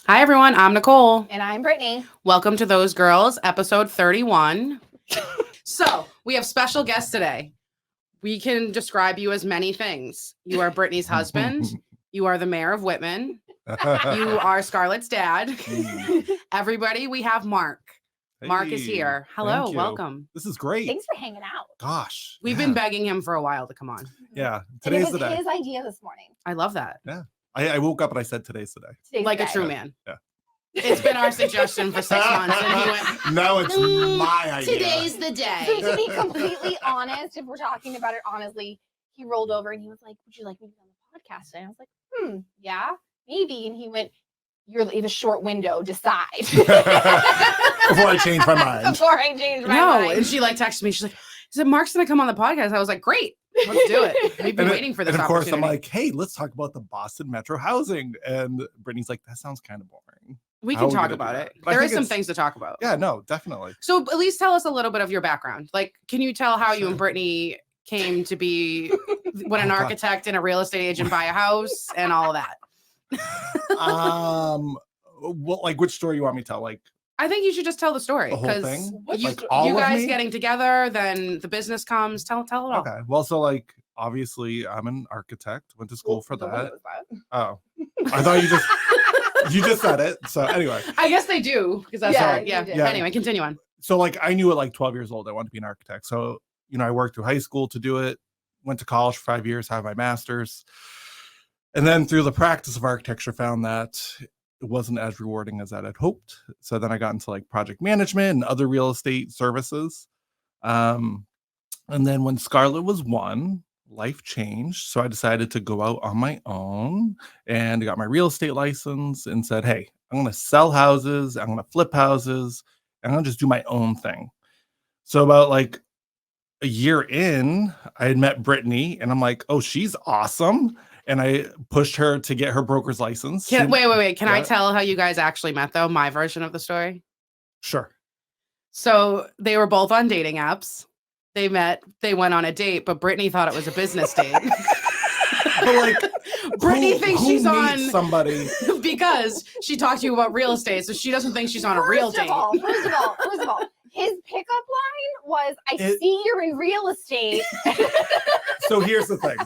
Hi, everyone. I'm Nicole. And I'm Brittany. Welcome to Those Girls, episode 31. So, we have special guests today. We can describe you as many things. You are Brittany's husband. You are the mayor of Whitman. You are Scarlett's dad. Everybody, we have Mark. Hey, Mark is here. Hello, thank you. Welcome. This is great. Thanks for hanging out. Gosh. We've been begging him for a while to come on. Yeah. And Today's it the was day. his idea this morning. I love that. I woke up and I said today's the day. Today's Like the a day. true man. Yeah. It's been our suggestion for 6 months, and he went, No, it's my idea. today's the So day. to be completely honest, if we're talking about it honestly, he rolled over and he was like, "Would you like me to be on the podcast?" And I was like, yeah, maybe. And he went, "You have a short window. Decide." Before I change my mind. Before I change my No, mind. and she texted me. She's like, "Is it Mark's gonna come on the podcast?" I was like, "Great, let's do it." We've been waiting for this And of course, opportunity. I'm like, hey, let's talk about the Boston Metro housing. And Brittany's like, that sounds kind of boring. we how can are we talk gonna do about that? it. But I There think is some it's- things to talk about. Yeah, no, definitely. So at least tell us a little bit of your background. Like, can you tell how you and Sure. Brittany came to be when an Oh, God. architect and a real estate agent buy a house and all of that? Well, like, which story you want me to tell? Like, I think you should just tell the story The whole because thing? you, Like, all you of guys me? getting together, then the business comes. Tell it all. okay. Well, so, like, obviously, I'm an architect, went to school for Nobody that. knows that. Oh, I thought you just said it. So, anyway. I guess they do because that's Yeah, right. Yeah. you did. Yeah. Anyway, continue on. So like I knew at like 12 years old I wanted to be an architect. So, I worked through high school to do it, went to college for 5 years, have my master's. And then through the practice of architecture found that it wasn't as rewarding as I had hoped. So then I got into like project management and other real estate services. And then when Scarlett was 1, life changed. So I decided to go out on my own and got my real estate license and said, hey, I'm going to sell houses. I'm going to flip houses. I'm going to just do my own thing. So about like a year in, I had met Brittany and I'm like, oh, she's awesome. And I pushed her to get her broker's license. Wait. Can I Yeah. tell how you guys actually met, though? My version of the story. Sure. So they were both on dating apps. They met. They went on a date, but Brittany thought it was a business date. But like, Brittany who- thinks who she's meets on somebody. because she talked to you about real estate, so she doesn't think she's on a real First date. of all, his pickup line was, "I see you're in real estate." So here's the thing.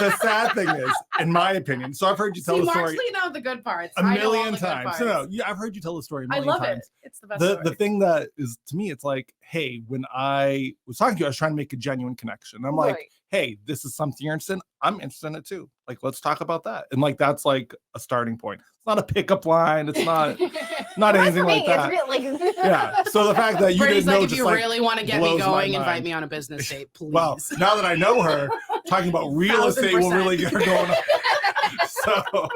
The sad thing is, in my opinion, so I've heard you tell See, the Mark's story leaving out the good parts. a I know all million the good times. parts. No, yeah, I've heard you tell the story a I million love times. it. It's the best. The story. thing that is to me, it's like, hey, when I was talking to you, I was trying to make a genuine connection. I'm like, Right. hey, this is something you're interested in. I'm interested in it too. Like, let's talk about that. And like, that's like a starting point. It's not a pickup line. It's not Well, that's anything for like me. that. It's real, Yeah. So the fact that you Brittany's didn't know, like, if just you like, really want to get me blows my going, invite mind. me on a business date, please. well, now that I know her, talking about real estate will 1000%. really get her going. So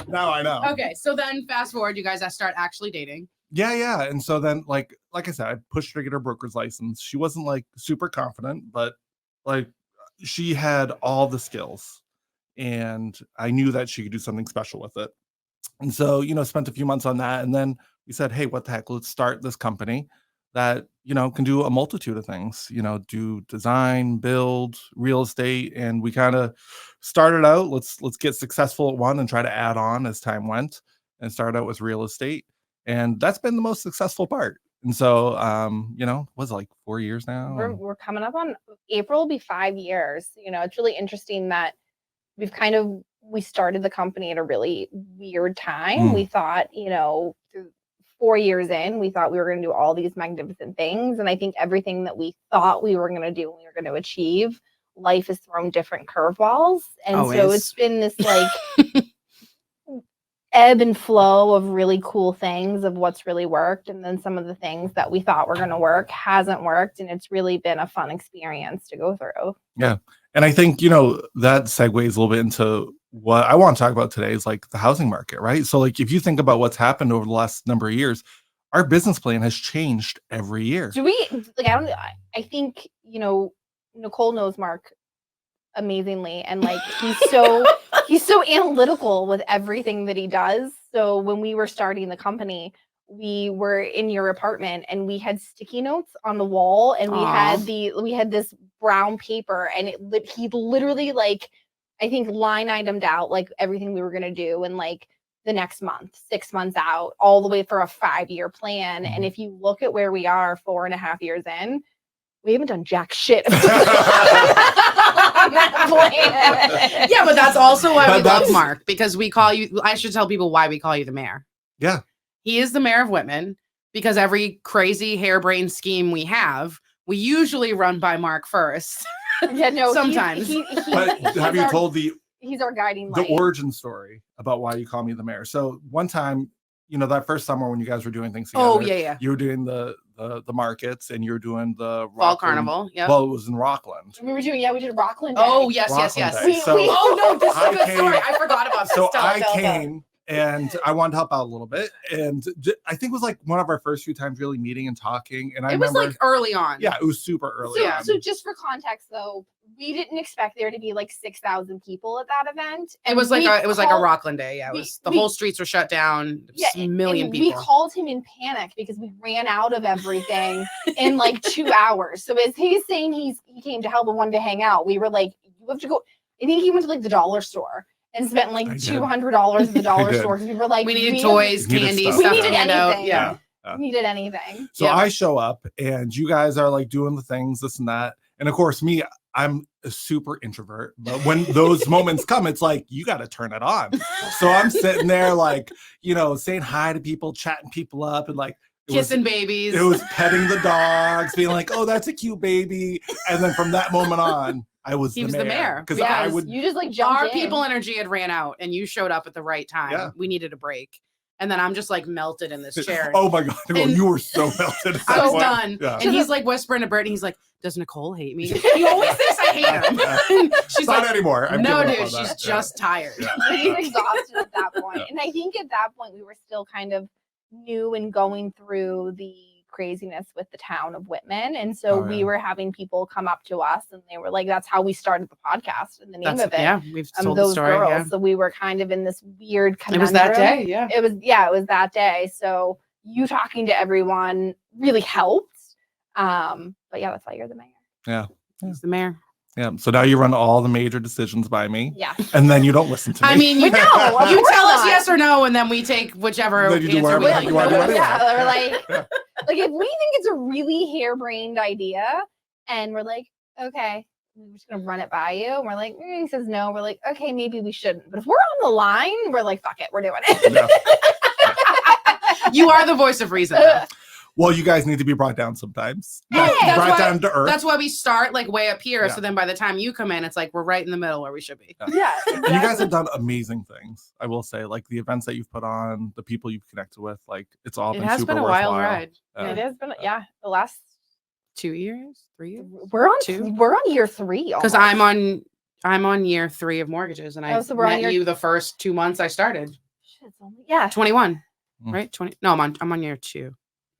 now I know. Okay, so then fast forward, you guys start actually dating. Yeah. And so then, like I said, I pushed her to get her broker's license. She wasn't like super confident, but like she had all the skills, and I knew that she could do something special with it. And so, spent a few months on that, and then we said, hey, what the heck? Let's start this company that can do a multitude of things. Do design, build, real estate, and we kind of started out. Let's get successful at one and try to add on as time went, and started out with real estate. And that's been the most successful part. And so, was it like 4 years now? we're coming up on April will be 5 years. It's really interesting that we started the company at a really weird time. We thought, 4 years in, we thought we were going to do all these magnificent things. And I think everything that we thought we were going to do and we were going to achieve, life has thrown different curveballs. And so Always. it's been this like ebb and flow of really cool things of what's really worked. And then some of the things that we thought were going to work hasn't worked. And it's really been a fun experience to go through. Yeah. And I think, that segues a little bit into what I want to talk about today is like the housing market, right? So like, if you think about what's happened over the last number of years, our business plan has changed every year. Do we like? I think Nicole knows Mark amazingly, and like he's so analytical with everything that he does. So when we were starting the company, we were in your apartment and we had sticky notes on the wall, and we had this brown paper, and he literally, like, I think line itemed out like everything we were gonna do, and like the next month, 6 months out, all the way for a 5-year plan. And if you look at where we are 4.5 years in, we haven't done jack shit on that plan. Yeah, but that's also why we love Mark, because we call you, I should tell people why we call you the mayor. Yeah. He is the mayor of Whitman, because every crazy harebrained scheme we usually run by Mark first. Yeah, no, sometimes. But have you told he's our guiding light. The origin story about why you call me the mayor? So one time, that first summer when you guys were doing things together, oh yeah, you were doing the markets and you were doing the fall carnival. Yeah, well, it was in Rockland. We did Rockland Day. Oh yes, Rockland yes. Day. Oh no, this is a good story. I forgot about this. So I came and I wanted to help out a little bit, and I think it was like one of our first few times really meeting and talking. And I remember, was like early on. Yeah, it was super early. So just for context, though, we didn't expect there to be like 6,000 people at that event. And it was like a Rockland Day. Yeah, the whole streets were shut down. Yeah, a million people. We called him in panic because we ran out of everything in like 2 hours. So as he's saying he came to help and wanted to hang out, we were like, you have to go. I think he went to like the dollar store and spent like $200 at the dollar store. We were like, we needed toys, candy, stuff. We needed anything. Out. Yeah. Needed anything. So I show up and you guys are like doing the things, this and that. And of course, I'm a super introvert, but when those moments come, it's like, you got to turn it on. So I'm sitting there like, saying hi to people, chatting people up, and like kissing babies. It was petting the dogs, being like, oh, that's a cute baby. And then from that moment on, he was the mayor. Because you just like jumped our in. people energy had ran out and you showed up at the right time. Yeah. We needed a break. And then I'm just like melted in this chair. Oh my God. You were so melted. I was done. Yeah. And he's like whispering to Brittany. He's like, does Nicole hate me? He always thinks I hate him. She's not like, anymore. No, dude, she's just tired. Yeah. He's exhausted at that point. Yeah. And I think at that point we were still kind of new and going through the craziness with the town of Whitman. And so we were having people come up to us and they were like, that's how we started the podcast and the name of it. Yeah, we've told those the story. Girls. Yeah. So we were kind of in this weird conundrum. It was that day, yeah. It was that day. So you talking to everyone really helped. But yeah, that's why you're the mayor. Yeah. He's the mayor. Yeah. So now you run all the major decisions by me. Yeah. And then you don't listen to me. I mean, you tell us yes or no, and then we take whichever answer we like. Yeah, we're like, like if we think it's a really harebrained idea, and we're like, okay, we're just gonna run it by you, and we're like, he says no, we're like, okay, maybe we shouldn't. But if we're on the line, we're like, fuck it, we're doing it. Yeah. You are the voice of reason. Well, you guys need to be brought down sometimes. Brought down to earth. That's why we start like way up here. Yeah. So then by the time you come in, it's like we're right in the middle where we should be. Yeah. Exactly. You guys have done amazing things. I will say, like the events that you've put on, the people you've connected with, like it's all been super a worthwhile. wild ride. It has been, the last 2 years, 3 years. We're on year 3 because I'm on year 3 of mortgages, and I met you the first 2 months I started. Shit, it's 21, right? 20. No, I'm on year 2.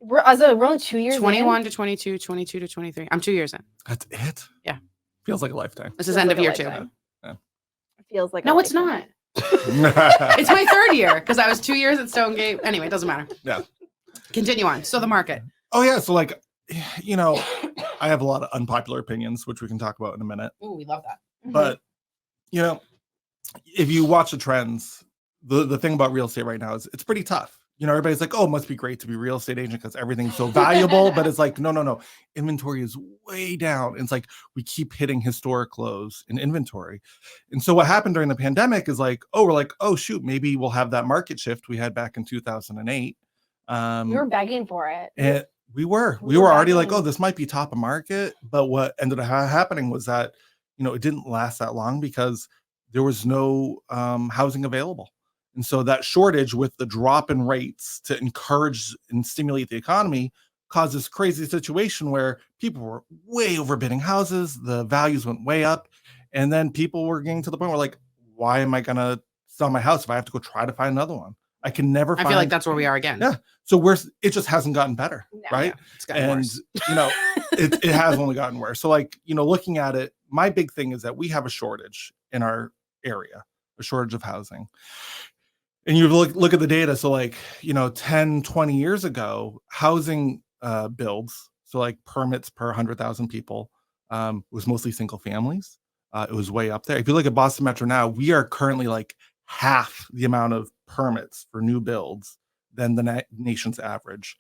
We're only 2 years 21 in? to 22, 22 to 23. I'm 2 years in. That's it? Yeah. Feels like a lifetime. This is end of year 2. Yeah. It feels like no, it's not. It's my 3rd year because I was 2 years at Stonegate. Anyway, it doesn't matter. Yeah. Continue on. So the market. Oh, yeah. So like, I have a lot of unpopular opinions, which we can talk about in a minute. Oh, we love that. But, if you watch the trends, the thing about real estate right now is it's pretty tough. Everybody's like, oh, it must be great to be a real estate agent because everything's so valuable. But it's like, no. Inventory is way down. And it's like we keep hitting historic lows in inventory. And so what happened during the pandemic is like, we're like, oh, shoot, maybe we'll have that market shift we had back in 2008. We were begging for it. And we were already like, oh, this might be top of market. But what ended up happening was that, it didn't last that long because there was no housing available. And so that shortage with the drop in rates to encourage and stimulate the economy caused this crazy situation where people were way overbidding houses. The values went way up. And then people were getting to the point where like, why am I going to sell my house if I have to go try to find another one? I can never I feel like that's where we are again. Yeah. So it just hasn't gotten better. No, right. Yeah, it's gotten worse. It has only gotten worse. So like, looking at it, my big thing is that we have a shortage in our area, a shortage of housing. And you look at the data. So like, 10, 20 years ago, housing builds, so like permits per 100,000 people, was mostly single families. It was way up there. If you look at Boston Metro now, we are currently like half the amount of permits for new builds than the nation's average.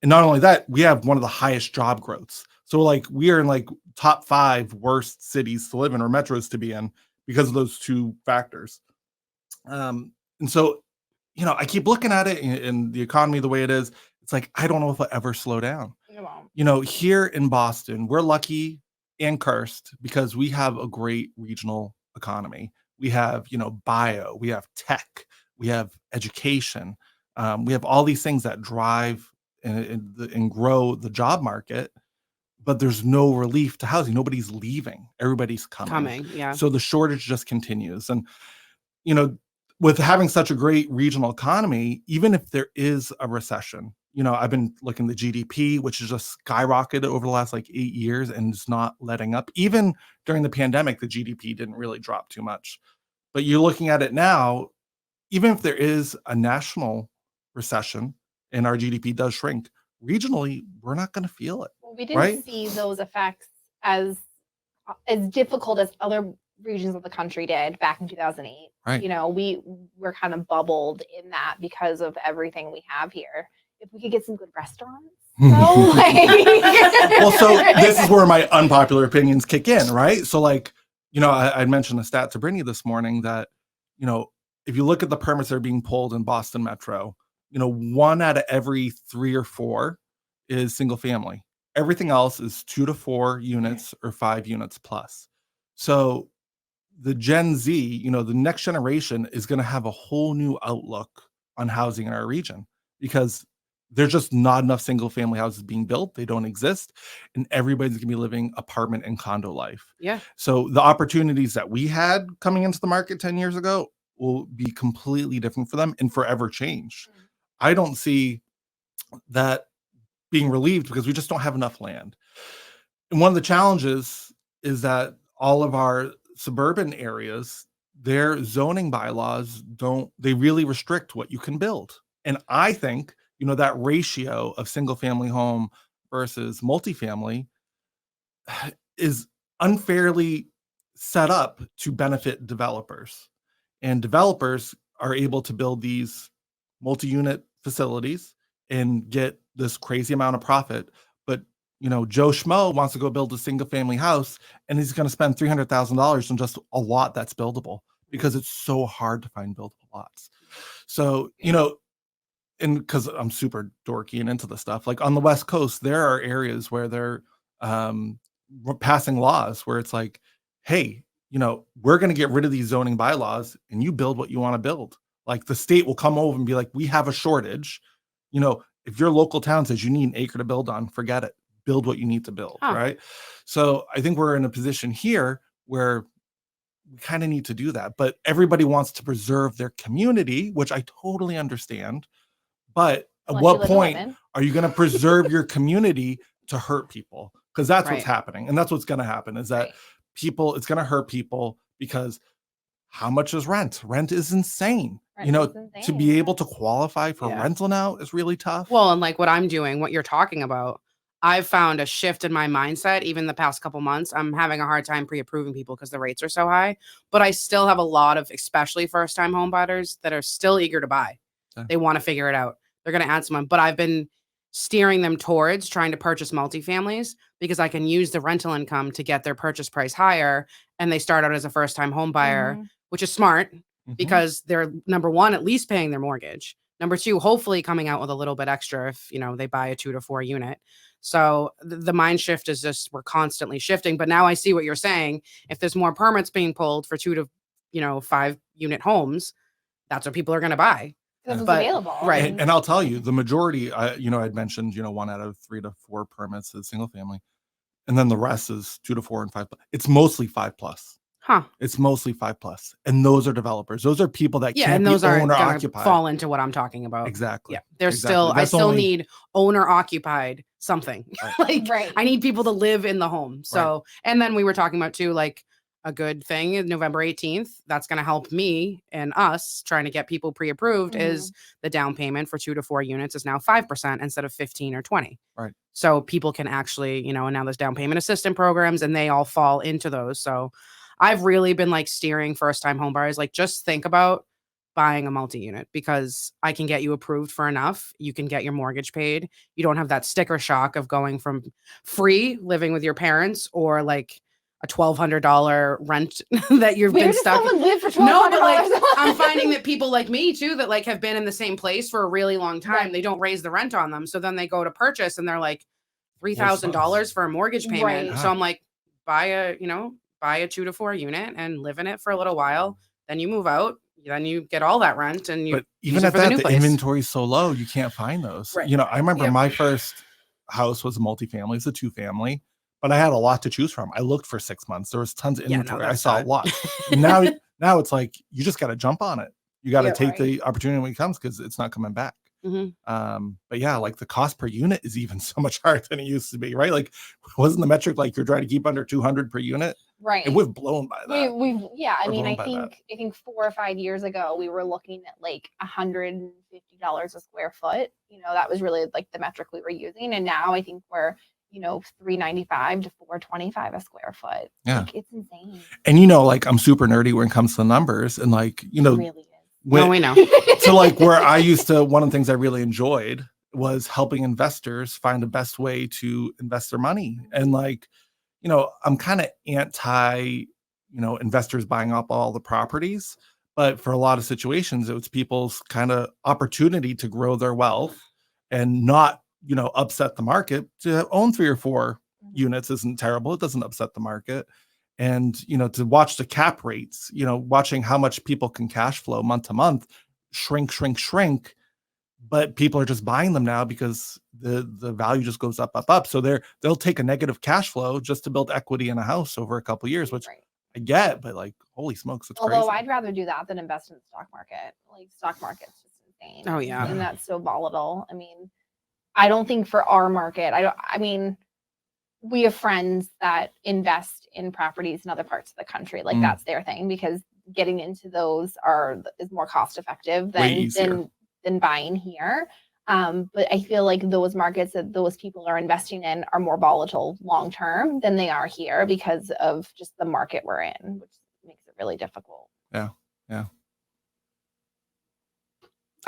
And not only that, we have one of the highest job growths. So like we are in like top 5 worst cities to live in or metros to be in because of those two factors. And so, you know, I keep looking at it in the economy the way it is. It's like, I don't know if it'll ever slow down. It won't. You know, here in Boston, we're lucky and cursed because we have a great regional economy. We have, you know, bio, we have tech, we have education, we have all these things that drive and grow the job market, but there's no relief to housing. Nobody's leaving. Everybody's coming. Yeah. So the shortage just continues. And, you know, with having such a great regional economy, even if there is a recession, you know, I've been looking at the GDP, which has just skyrocketed over the last like 8 years and it's not letting up. Even during the pandemic, the GDP didn't really drop too much. But you're looking at it now, even if there is a national recession and our GDP does shrink, regionally, we're not going to feel it. Well, we didn't right? see those effects as difficult as other regions of the country did back in 2008. Right. You know, we were kind of bubbled in that because of everything we have here. If we could get some good restaurants. No way. Well, so this is where my unpopular opinions kick in, right? So like, you know, I mentioned a stat to Brittany this morning that, you know, if you look at the permits that are being pulled in Boston Metro, you know, 1 out of every 3 or 4 is single family. Everything else is 2 to 4 units or 5 units plus. So the Gen Z, you know, the next generation is going to have a whole new outlook on housing in our region because there's just not enough single family houses being built. They don't exist. And everybody's going to be living apartment and condo life. Yeah. So the opportunities that we had coming into the market 10 years ago will be completely different for them and forever change. I don't see that being relieved because we just don't have enough land. And one of the challenges is that all of our suburban areas, their zoning bylaws they really restrict what you can build. And I think, you know, that ratio of single family home versus multifamily is unfairly set up to benefit developers. And developers are able to build these multi-unit facilities and get this crazy amount of profit. But, you know, Joe Schmo wants to go build a single family house and he's going to spend $300,000 on just a lot that's buildable because it's so hard to find buildable lots. So, you know, and because I'm super dorky and into the stuff, like on the West Coast, there are areas where they're passing laws where it's like, hey, you know, we're going to get rid of these zoning bylaws and you build what you want to build. Like the state will come over and be like, we have a shortage. You know, if your local town says you need an acre to build on, forget it. Build what you need to build, right? So I think we're in a position here where we kind of need to do that. But everybody wants to preserve their community, which I totally understand. But at what point are you going to preserve your community to hurt people? Because that's what's happening. And that's what's going to happen is that people, it's going to hurt people because how much is rent? Rent is insane. You know, to be able to qualify for rental now is really tough. Well, and like what I'm doing, what you're talking about, I've found a shift in my mindset. Even the past couple months, I'm having a hard time pre-approving people because the rates are so high. But I still have a lot of, especially first-time home buyers, that are still eager to buy. Okay. They want to figure it out. They're going to add someone. But I've been steering them towards trying to purchase multifamilies because I can use the rental income to get their purchase price higher. And they start out as a first-time home buyer, which is smart because they're, number one, at least paying their mortgage. Number two, hopefully coming out with a little bit extra if, you know, they buy a 2 to 4 unit. So the mind shift is just, we're constantly shifting. But now I see what you're saying. If there's more permits being pulled for 2 to, you know, 5 unit homes, that's what people are going to buy. Because it's available. Right. And I'll tell you, the majority, you know, I'd mentioned, you know, 1 out of 3 to 4 permits is single family. And then the rest is 2 to 4 and 5. It's mostly 5+. It's mostly 5+. And those are developers. Those are people that can't be owner occupied. Fall into what I'm talking about. Exactly. Yeah. There's still, I still need owner occupied something. Like I need people to live in the home. So, and then we were talking about too, like a good thing is November 18th. That's going to help me and us trying to get people pre-approved is the down payment for 2 to 4 units is now 5% instead of 15 or 20. Right. So people can actually, you know, and now there's down payment assistance programs and they all fall into those. So I've really been like steering first time home buyers. Like just think about buying a multi-unit because I can get you approved for enough. You can get your mortgage paid. You don't have that sticker shock of going from free living with your parents or like a $1,200 rent that you've Where been does stuck. someone live for $1,200? No, but like I'm finding that people like me too that like have been in the same place for a really long time. Right. They don't raise the rent on them, so then they go to purchase and they're like $3,000 sucks. for a mortgage payment. Right. So I'm like, buy a 2 to 4 unit and live in it for a little while. Then you move out. Then you get all that rent and you. But use even it at for the that, new the place. inventory's so low, you can't find those. Right. You know, I remember Yeah. my first house was a multifamily, it's a 2-family, but I had a lot to choose from. I looked for 6 months. There was tons of Yeah, no, inventory. I that's saw a not- lot. now it's like you just got to jump on it. You got to Yeah, take right. the opportunity when it comes because it's not coming back. Mhm. But yeah, like the cost per unit is even so much higher than it used to be, right? Like, wasn't the metric like you're trying to keep under 200 per unit? Right. And we've blown by that. I We're mean, blown I by think 4 or 5 years ago we were looking at like $150 a square foot. You know, that was really like the metric we were using. And now I think we're, $395 to $425 a square foot. Yeah. Like, it's insane. And like I'm super nerdy when it comes to the numbers, and like It really is. No, we know. So like where I used to, one of the things I really enjoyed was helping investors find the best way to invest their money. And like, I'm kind of anti, investors buying up all the properties, but for a lot of situations, it was people's kind of opportunity to grow their wealth and not, upset the market. To own 3 or 4 units isn't terrible. It doesn't upset the market. And, to watch the cap rates, watching how much people can cash flow month to month, shrink, but people are just buying them now because the value just goes up. So they'll take a negative cash flow just to build equity in a house over a couple of years, which Right. I get, but like, holy smokes, it's Although crazy. I'd rather do that than invest in the stock market. Like, stock market's just insane. Oh, yeah. And that's so volatile. I mean, I don't think for our market, we have friends that invest in properties in other parts of the country. Like, that's their thing, because getting into those is more cost effective than buying here. But I feel like those markets that those people are investing in are more volatile long term than they are here because of just the market we're in, which makes it really difficult. Yeah.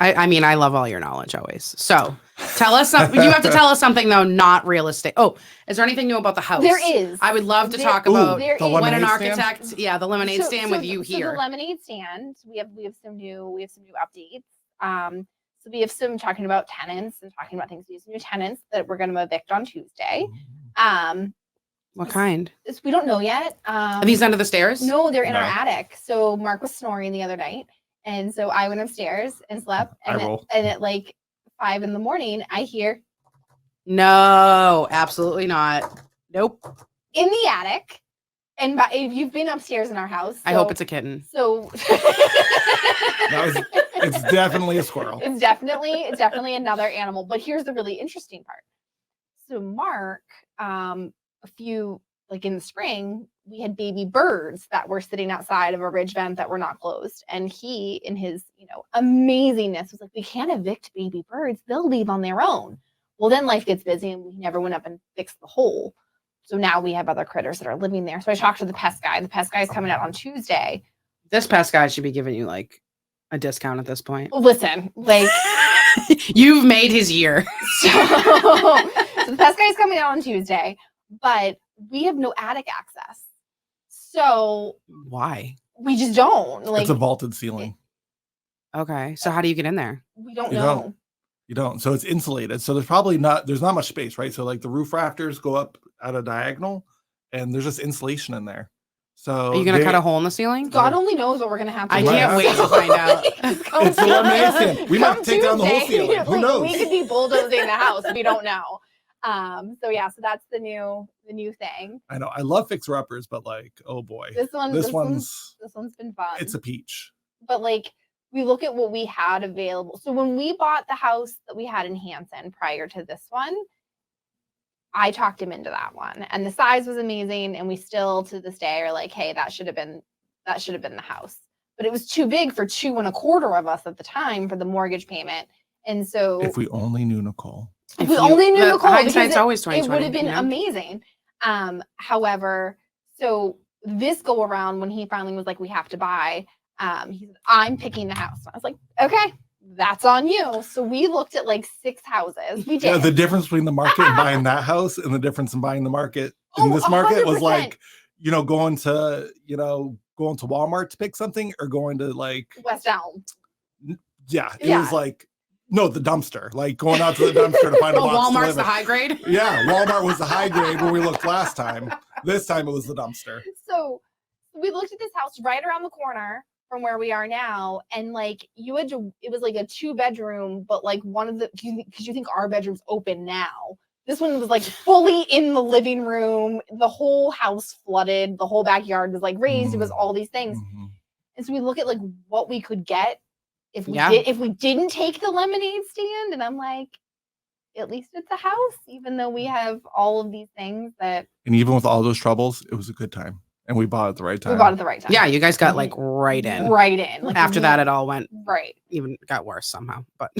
I mean, I love all your knowledge always. So tell us something. You have to tell us something though, not real estate. Oh, is there anything new about the house? There is. I would love to talk about there the is. when an lemonade architect, stand? the lemonade stand with you So here. the lemonade stand, we have some new updates. So we have some talking about tenants and talking about things. We have some new tenants that we're going to evict on Tuesday. What kind? We don't know yet. Are these under the stairs? No, they're in our No. attic. So Mark was snoring the other night, and so I went upstairs and slept. And at like 5 a.m, I hear No, absolutely not. Nope. in the attic. And if you've been upstairs in our house, I hope it's a kitten. so. It's definitely a squirrel. It's definitely another animal. But here's the really interesting part. So Mark, in the spring, we had baby birds that were sitting outside of a ridge vent that were not closed. And he, in his, amazingness, was like, we can't evict baby birds. They'll leave on their own. Well, then life gets busy and we never went up and fixed the hole. So now we have other critters that are living there. So I talked to the pest guy. The pest guy is coming out on Tuesday. This pest guy should be giving you like a discount at this point. Listen, like you've made his year. So the pest guy is coming out on Tuesday, but we have no attic access. So Why? we just don't. Like, It's a vaulted ceiling. Okay. So how do you get in there? we don't You know. You don't. So it's insulated. So there's not much space, right? So like the roof rafters go up at a diagonal and there's just insulation in there. So Are you going to cut a hole in the ceiling? God only knows what we're gonna have to I do. can't wait to find out. It's the lemonade stand. We might take down the whole ceiling. Who Like, knows? We could be bulldozing the house. We don't know. So that's the new thing. I know. I love fixer uppers, but like, oh boy, This one's been fun. it's a peach. But like, we look at what we had available. So when we bought the house that we had in Hanson prior to this one, I talked him into that one, and the size was amazing. And we still to this day are like, hey, that should have been the house, but it was too big for 2 1/4 of us at the time for the mortgage payment. And so If we only knew Nicole. if we only knew Nicole, hindsight's always it 20/20. would have been amazing. However, so this go around when he finally was like, we have to buy, He said, I'm picking the house. I was like, okay, that's on you. So we looked at like 6 houses. We did. Yeah, the difference between the market and buying that house and the difference in buying the market in this market was 100%. like, going to Walmart to pick something or going to like West Elm. Yeah, it Yeah. was like, no, the dumpster, like going out to the dumpster to find a box to Walmart's live the in. high grade. Yeah, Walmart was the high grade when we looked last time. This time it was the dumpster. So we looked at this house right around the corner from where we are now, and like it was like a 2-bedroom, but like one of the, because you think our bedroom's open now. This one was like fully in the living room. The whole house flooded. The whole backyard was like raised. It was all these things. Mm-hmm. And so we look at like what we could get if we Yeah. if we didn't take the lemonade stand. And I'm like, at least it's a house, even though we have all of these things that. And even with all those troubles, it was a good time. And we bought it at the right time. We bought it at the right time. Yeah, you guys got like right in. Right in. Like, After that, it all went right. even got worse somehow. But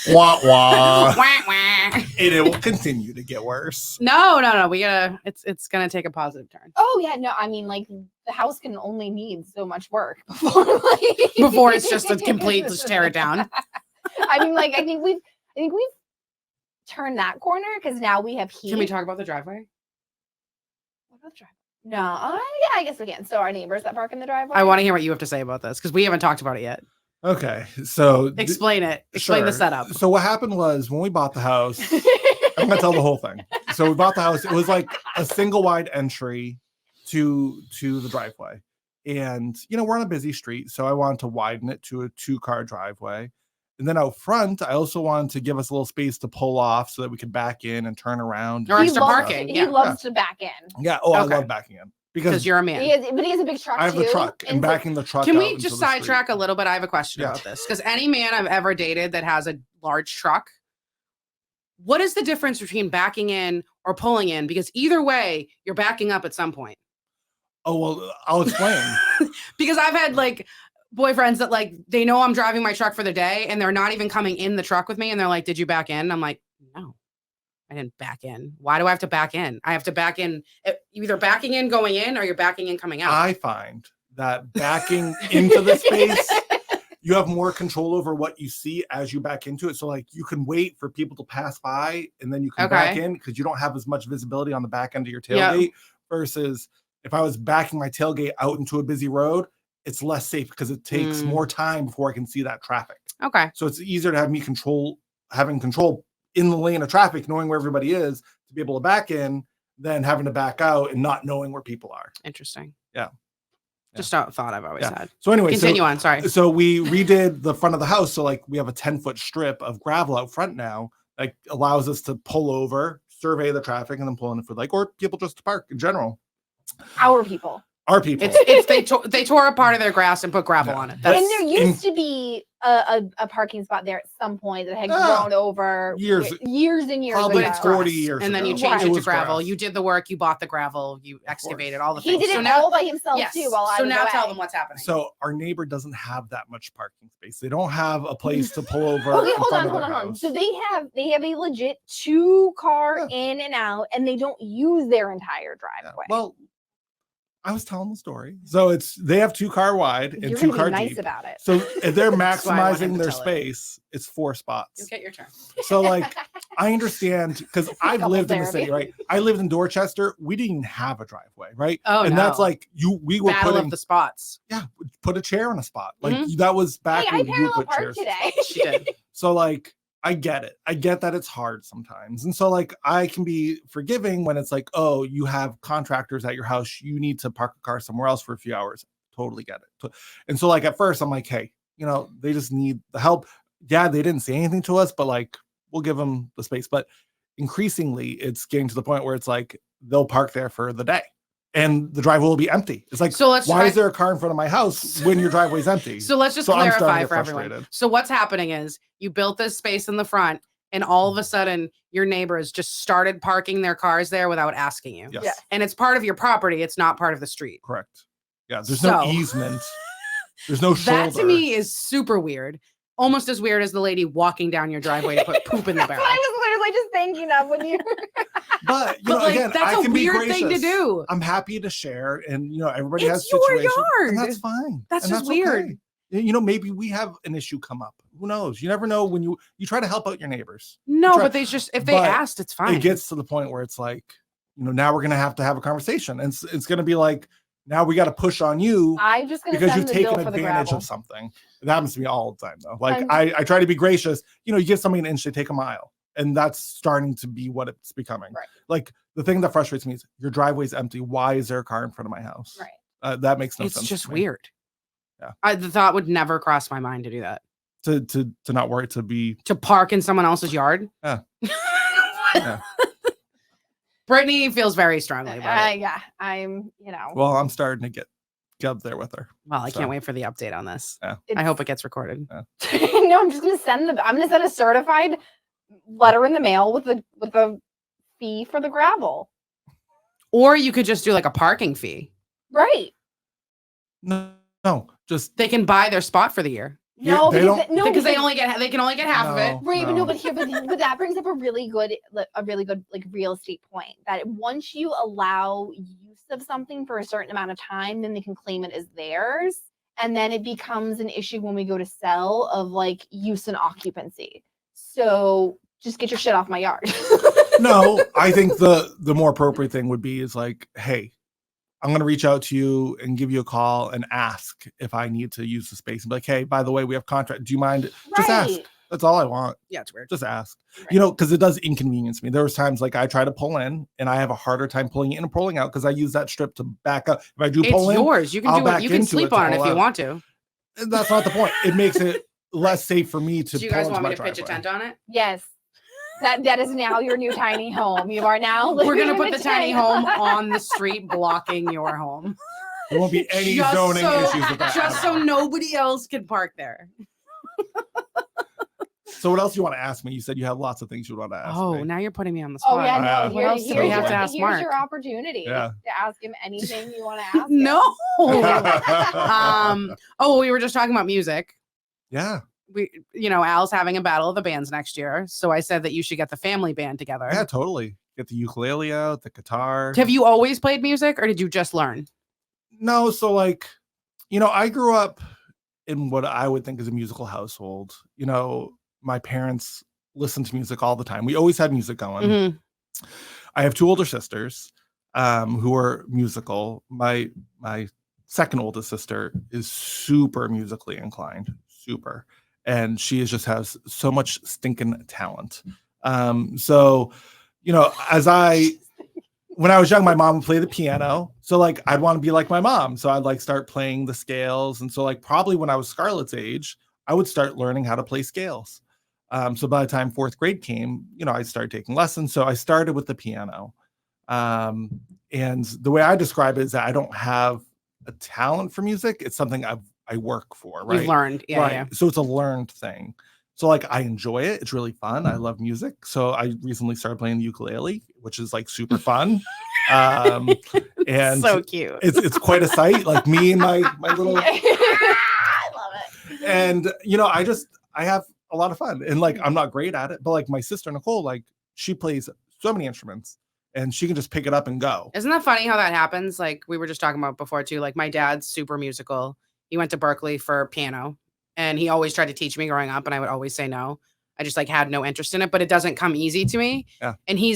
Wah, wah. Wah, wah. And it will continue to get worse. No. We gotta. It's gonna take a positive turn Oh yeah, no, I mean like the house can only need so much work before it's just a complete just tear it down. I mean, like I think we've turned that corner because now we have heat. Can we talk about the driveway? What about the driveway? No, yeah, I guess we can. So our neighbors that park in the driveway. I want to hear what you have to say about this because we haven't talked about it yet. Okay, so Explain it. Explain the sure. setup. So what happened was when we bought the house, I'm gonna tell the whole thing. So we bought the house. It was like a single wide entry to the driveway, and we're on a busy street, so I wanted to widen it to a 2-car driveway. And then out front, I also wanted to give us a little space to pull off so that we could back in and turn around. Or He extra loves- parking. He Yeah. loves to back in. Yeah. Oh, Okay. I love backing in Because because you're a man. But he has a big truck I have too. the truck and so- backing the truck. Can out we into just the street. sidetrack a little bit? I have a question Yeah. about this because any man I've ever dated that has a large truck, what is the difference between backing in or pulling in? Because either way, you're backing up at some point. Oh well, I'll explain. Because I've had like boyfriends that like they know I'm driving my truck for the day and they're not even coming in the truck with me and they're like, "Did you back in?" I'm like, "No, I didn't back in. Why do I have to back in? I have to back in. You're either backing in going in or you're backing in coming out." I find that backing into the space, you have more control over what you see as you back into it. So like you can wait for people to pass by and then you can back Okay. in because you don't have as much visibility on the back end of your Yeah. tailgate versus if I was backing my tailgate out into a busy road, it's less safe because it takes more time before I can see that traffic. Okay. So it's easier to have me having control in the lane of traffic, knowing where everybody is to be able to back in than having to back out and not knowing where people are. Interesting. Yeah. Just a thought I've always had. So anyway, Continue on. Sorry. So we redid the front of the house. So like we have a 10-foot strip of gravel out front now, like allows us to pull over, survey the traffic, and then pull in for like, or people just to park in general. Our people. Our people. It's they tore a part of their grass and put gravel on it. And That's there used to be a parking spot there at some point that had grown over years and years probably ago. 40 years and then you ago. changed It it to was gravel. grass. You did the work. You bought the gravel. You excavated all the He things. did So it now- all by himself yes. too. While I So was now away. tell them what's happening. So our neighbor doesn't have that much parking space. They don't have a place to pull over. Okay, in hold front on. of their house. So they have a legit 2-car in and out, and they don't use their entire Yeah. driveway. Well, I was telling the story. So they have 2-car wide and You're gonna 2-car be nice deep. about it. So if they're That's why I want him maximizing to their tell it. space, it's 4 spots. You'll get your turn. So like I understand because I've Couples lived in the therapy. city, right? I lived in Dorchester. We didn't even have a driveway, right? Oh, and that's no. like we were Battle putting of the spots. put a chair in a spot. Like that was back Hey, I when you would parallel put parked chairs. today. She did. So like I get it. I get that it's hard sometimes. And so like I can be forgiving when it's like, oh, you have contractors at your house. You need to park a car somewhere else for a few hours. Totally get it. And so like at first I'm like, hey, they just need the help. Yeah, they didn't say anything to us, but like we'll give them the space. But increasingly it's getting to the point where it's like they'll park there for the day and the driveway will be empty. It's like, So why is there a car in front of my house when your driveway's empty? So let's just So I'm starting to clarify get for everyone. frustrated. So what's happening is you built this space in the front, and all of a sudden your neighbors just started parking their cars there without asking you. Yes. Yeah. And it's part of your property. It's not part of the street. Correct. Yeah, there's no So- easement. There's no shoulder. That to me is super weird. Almost as weird as the lady walking down your driveway to put poop in the That's barrel. what I was I just thinking of when you? But you know, like, again, that's I a can be weird gracious. thing to do. I'm happy to share, and you know, everybody It's has your situations, yard. and that's fine. That's and just weird. Okay. You know, maybe we have an issue come up. Who knows? You never know when you try to help out your neighbors. No, try- but they just if they but asked, it's fine. It gets to the point where it's like, you know, now we're gonna have to have a conversation, and it's gonna be like, now we got to push on you I'm just gonna because send you've the bill taken for the advantage gravel. of something. It happens to me all the time, though. Like I'm- I try to be gracious. You know, you give somebody an inch, they take a mile, and that's starting to be what it's becoming. Right. Like the thing that frustrates me is your driveway's empty. Why is there a car in front of my house? Right. That makes no It's sense. just to me. weird. Yeah. The thought would never cross my mind to do that. To not worry, to be To park in someone else's yard. Yeah. Yeah. Brittany feels very strongly about it. Yeah, I'm. You know. Well, I'm starting to get up there with her. Well, I So, can't wait for the update on this. Yeah. I hope it gets recorded. No, I'm just gonna I'm gonna send a certified letter in the mail with a fee for the gravel. Or you could just do like a parking fee. Right. No, just They can buy their spot for the year. No, they because don't- Because they can only get half of it. Right, no. but that brings up a really good like real estate point, that once you allow use of something for a certain amount of time, then they can claim it as theirs, and then it becomes an issue when we go to sell of like use and occupancy. So just get your shit off my yard. No, I think the more appropriate thing would be is like, hey, I'm going to reach out to you and give you a call and ask if I need to use the space and be like, hey, by the way, we have contract. Do you mind? Just ask. Right. That's all I want. Yeah, it's weird. Just ask. Right. You know, because it does inconvenience me. There was times like I try to pull in and I have a harder time pulling in and pulling out because I use that strip to back up. If I do It's pull in, yours. You can I'll do it. back You can into sleep it to on it pull if you out. want to. That's not the point. It makes it less safe for me to Do you pull guys into want me my to pitch a driveway. tent on it? Yes. That is now your new tiny home. You are now We're living gonna in put a the tiny tent. home on the street blocking your home. There won't be any Just zoning so- issues with that. Just so nobody else can park there. So what else do you want to ask me? You said you had lots of things you want to ask Oh, me. now you're putting me on the spot. Oh yeah, Yeah. no. What else do we have to ask Here's Mark? your opportunity Yeah. to ask him anything you want to ask. him. No. We were just talking about music. Yeah. Al's having a battle of the bands next year. So I said that you should get the family band together. Yeah, totally. Get the ukulele out, the guitar. Have you always played music or did you just learn? No, so like, I grew up in what I would think is a musical household. My parents listened to music all the time. We always had music going. Mhm. I have two older sisters who are musical. My second oldest sister is super musically inclined, super. And she just has so much stinking talent. When I was young, my mom would play the piano. So like, I'd want to be like my mom. So I'd like start playing the scales. And so like, probably when I was Scarlett's age, I would start learning how to play scales. So by the time fourth grade came, I started taking lessons. So I started with the piano. And the way I describe it is that I don't have a talent for music. It's something I work for, right? You've learned. Yeah, right. yeah. So it's a learned thing. So like I enjoy it. It's really fun. I love music. So I recently started playing the ukulele, which is like super fun. And So cute. it's quite a sight. Like me and my little I love it. and I have a lot of fun. And like I'm not great at it, but like my sister Nicole, like she plays so many instruments and she can just pick it up and go. Isn't that funny how that happens? Like we were just talking about before too. Like my dad's super musical. He went to Berkeley for piano and he always tried to teach me growing up and I would always say no. I just like had no interest in it, but it doesn't come easy to me. Yeah. And he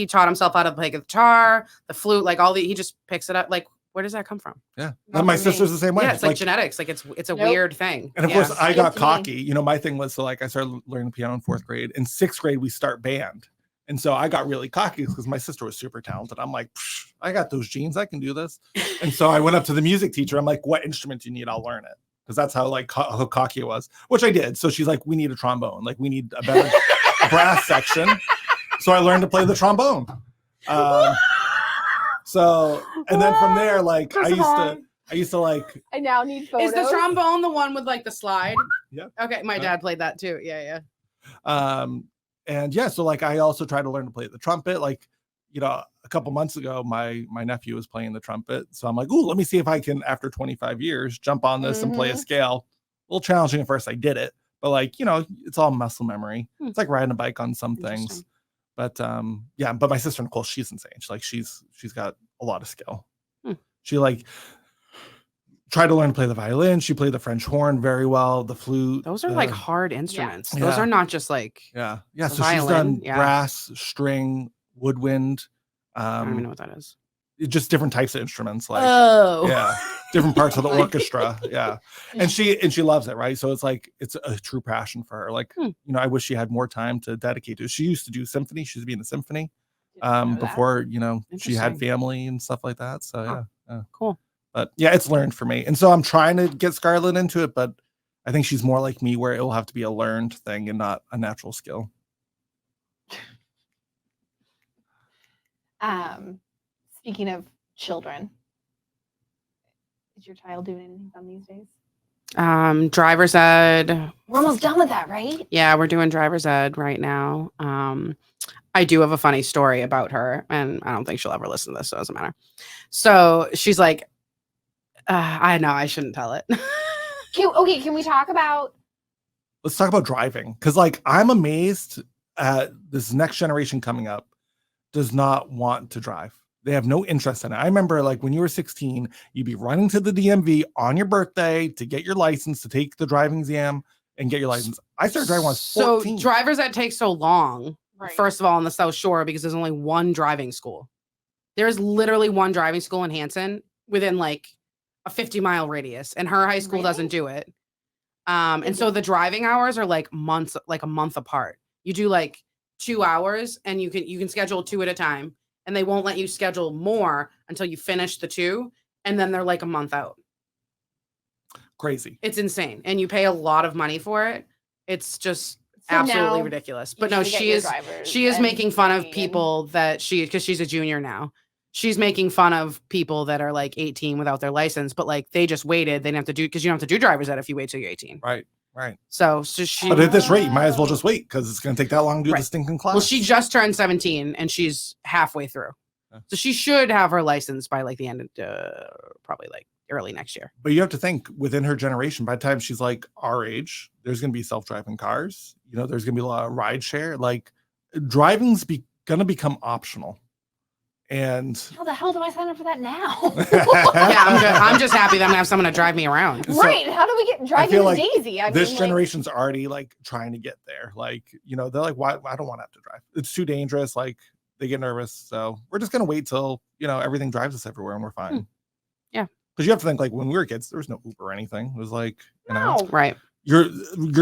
taught himself how to play guitar, the flute, like he just picks it up. Like, where does that come from? Yeah. Not And my for me. sister's the same way. Yeah, it's like genetics. Like it's a Nope. weird thing. And of Yeah. course, I got It's me. cocky. My thing was like I started learning the piano in fourth grade. In sixth grade, we start band. And so I got really cocky because my sister was super talented. I'm like, I got those genes. I can do this. And so I went up to the music teacher. I'm like, what instrument do you need? I'll learn it. Because that's how how cocky it was, which I did. So she's like, we need a trombone. Like we need a better brass section. So I learned to play the trombone. And then from there, like I used to like. I now need photos. Is the trombone the one with like the slide? Yeah. Okay, my dad played that too. Yeah, yeah. And yeah, so like I also tried to learn to play the trumpet. Like, a couple months ago, my nephew was playing the trumpet. So I'm like, ooh, let me see if I can, after 25 years, jump on this and play a scale. A little challenging at first. I did it, but like, it's all muscle memory. It's like riding a bike on some things. Interesting. But but my sister Nicole, she's insane. She's got a lot of skill. She like tried to learn to play the violin. She played the French horn very well, the flute. Those are like hard instruments. Yeah. Those are not just like So violin. she's done brass, string, woodwind. I don't even know what that is. Just different types of instruments, like different parts of the orchestra. And she loves it, right? So it's like it's a true passion for her. Like I wish she had more time to dedicate to it. She used to do symphony. She used to be in the symphony before she had family and stuff like that. So cool. But it's learned for me, and so I'm trying to get Scarlett into it, but I think she's more like me, where it will have to be a learned thing and not a natural skill. Speaking of children, is your child doing anything fun these days? Driver's ed. We're almost done with that, right? Yeah, we're doing driver's ed right now. I do have a funny story about her, and I don't think she'll ever listen to this, so it doesn't matter. So she's like, I know I shouldn't tell it. Can we talk about? Let's talk about driving, because like I'm amazed at this next generation coming up does not want to drive. They have no interest in it. I remember like when you were 16, you'd be running to the DMV on your birthday to get your license, to take the driving exam and get your license. I started driving when I was 14. So driver's ed takes so long, Right. first of all, on the South Shore, because there's only one driving school. There's literally one driving school in Hanson within like a 50-mile radius, and her high school doesn't do it. And so the driving hours are like a month apart. You do like 2 hours, and you can schedule 2 at a time, and they won't let you schedule more until you finish the 2, and then they're like a month out. Crazy. It's insane, and you pay a lot of money for it. It's just absolutely ridiculous. But no, she is making fun of people that because she's a junior now. She's making fun of people that are like 18 without their license, but like they just waited. They didn't have to do, because you don't have to do driver's ed if you wait till you're 18. Right. So she. But at this rate, you might as well just wait, because it's going to take that long to do Right. the stinking class. Well, she just turned 17 and she's halfway through. So she should have her license by like the end of probably like early next year. But you have to think, within her generation, by the time she's like our age, there's going to be self-driving cars. There's going to be a lot of ride share. Like driving's going to become optional. And how the hell do I sign up for that now? I'm just happy that I'm gonna have someone to drive me around. Right. How do we get driving like Daisy? This generation's already like trying to get there. Like, they're like, why? I don't want to have to drive. It's too dangerous. Like they get nervous. So we're just going to wait till, everything drives us everywhere and we're fine. Yeah. Because you have to think, like, when we were kids, there was no Uber or anything. It was like, right. Your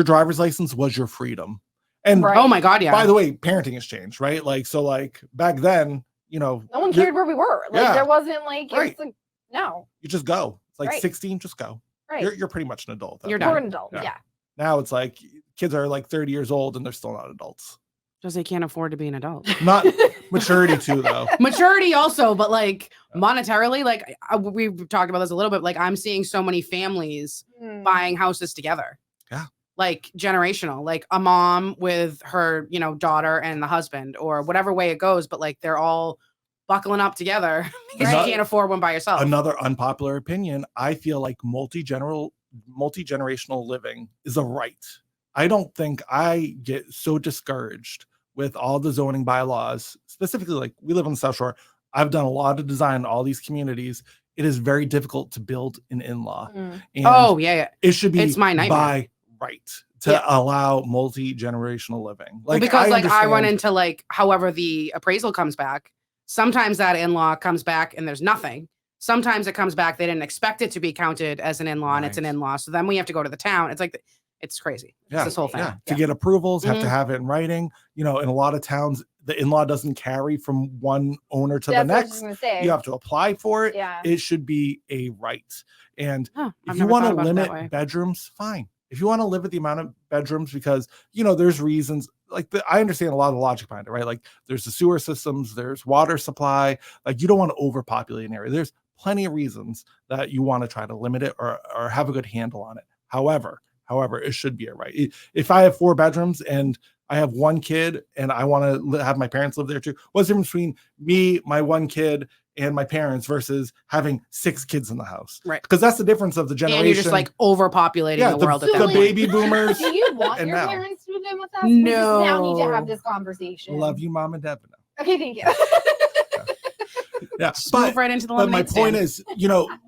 driver's license was your freedom. And oh my God, yeah. By the way, parenting has changed, right? Like, so like back then, no one cared where we were. Like there wasn't like, right. Like, no. You just go. It's like 16, just go. Right. You're pretty much an adult. You're an adult. Yeah. Now it's like kids are like 30 years old and they're still not adults. Because they can't afford to be an adult. Not maturity too, though. Maturity also, but like monetarily, like we've talked about this a little bit. Like I'm seeing so many families buying houses together. Yeah. Like generational, like a mom with her, daughter and the husband, or whatever way it goes. But like they're all buckling up together because you can't afford one by yourself. Another unpopular opinion. I feel like multi-generational living is a right. I don't think I get so discouraged with all the zoning bylaws, specifically like we live on the South Shore. I've done a lot of design in all these communities. It is very difficult to build an in-law. And it should be it's my nightmare. By right to allow multi-generational living. Like because I run into like however the appraisal comes back. Sometimes that in-law comes back and there's nothing. Sometimes it comes back they didn't expect it to be counted as an in-law and it's an in-law. So then we have to go to the town. It's like it's crazy. Yeah. It's this whole thing. Yeah. To get approvals, have to have it in writing. In a lot of towns, the in-law doesn't carry from one owner to the next. You have to apply for it. Yeah. It should be a right. And if you want to limit bedrooms, fine. If you want to limit the amount of bedrooms, because there's reasons like I understand a lot of the logic behind it, right? Like there's the sewer systems, there's water supply. Like you don't want to overpopulate an area. There's plenty of reasons that you want to try to limit it or have a good handle on it. However, However, it should be a right. If I have 4 bedrooms and I have 1 kid and I want to have my parents live there too, what's the difference between me, my 1 kid, and my parents versus having 6 kids in the house? Right. Because that's the difference of the generation. And you're just like overpopulating the world at that the point. baby boomers. Do you want And your now. parents to move in with us? We just now need to No. have this conversation. Love you, Mom and Dad. But no. Okay, thank you. Yeah, Just move right into the but my lemonade point stand. is,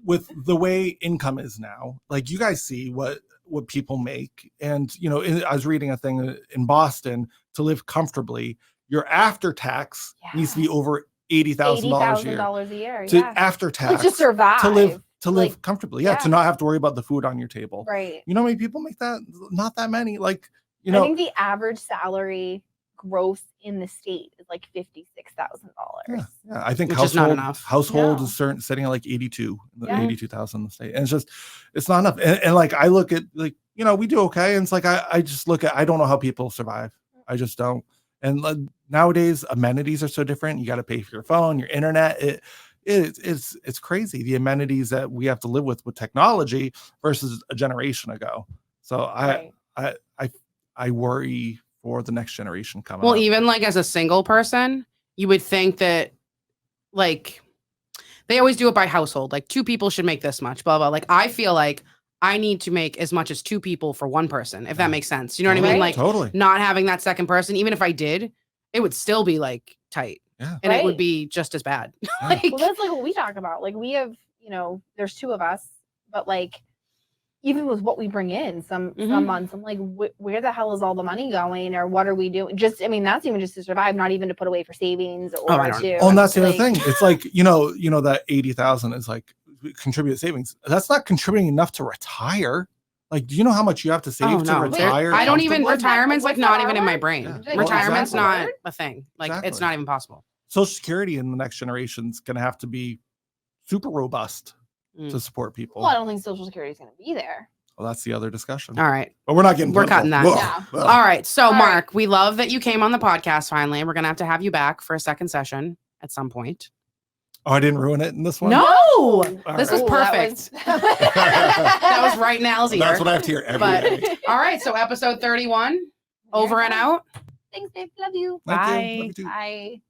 with the way income is now, like you guys see what people make, and I was reading a thing in Boston, to live comfortably, your after tax needs to be over $80,000 a year. to after tax to survive, to live like, comfortably, yeah. to not have to worry about the food on your table. right. You know how many people make that? Not that many. Like I think the average salary gross in the state is like $56,000. yeah, I think Which is not enough. household No. is sitting at like 82, Yeah. 82,000 in the state. And it's not enough. And like, I look at like, we do okay. And it's like, I just look at, I don't know how people survive. I just don't. And like, nowadays amenities are so different. You got to pay for your phone, your internet. It's crazy. The amenities that we have to live with technology versus a generation ago. So I worry for the next generation coming Well, up. even like as a single person, you would think that like they always do it by household. Like 2 people should make this much, blah, blah. Like I feel like I need to make as much as 2 people for 1 person, if that makes sense. You know what I mean? Right. Like Totally. not having that second person, even if I did, it would still be like tight. Yeah. And it would Right. be just as bad. Yeah. Like, Well, that's like what we talk about. Like we have, there's 2 of us, but like even with what we bring in some months, I'm like, where the hell is all the money going, or what are we doing? That's even just to survive, not even to put away for savings or I don't to. Oh, and that's the like, other thing. It's like, that 80,000 is like contribute savings. That's not contributing enough to retire. Like, do you know how much you have to save to retire? I don't even, What's that- retirement's like what's not that even our in my word? brain. Yeah. Well, Retirement's exactly. not a thing. Like it's Exactly. not even possible. Social Security in the next generation is going to have to be super robust Mm. to support people. Well, I don't think Social Security is going to be there. Well, that's the other discussion. All right. But we're not getting We're political. cutting that. Ugh. Yeah. Ugh. All right. So, All right. Mark, we love that you came on the podcast finally. We're going to have you back for a second session at some point. Oh, I didn't ruin it in this one? No, All this was right. perfect. That was right in Al's ear. That's what I have to hear every But- day. All right. So, episode 31, over and out. Thanks, babe. Love you. Thank you. Bye. Love you too. Bye.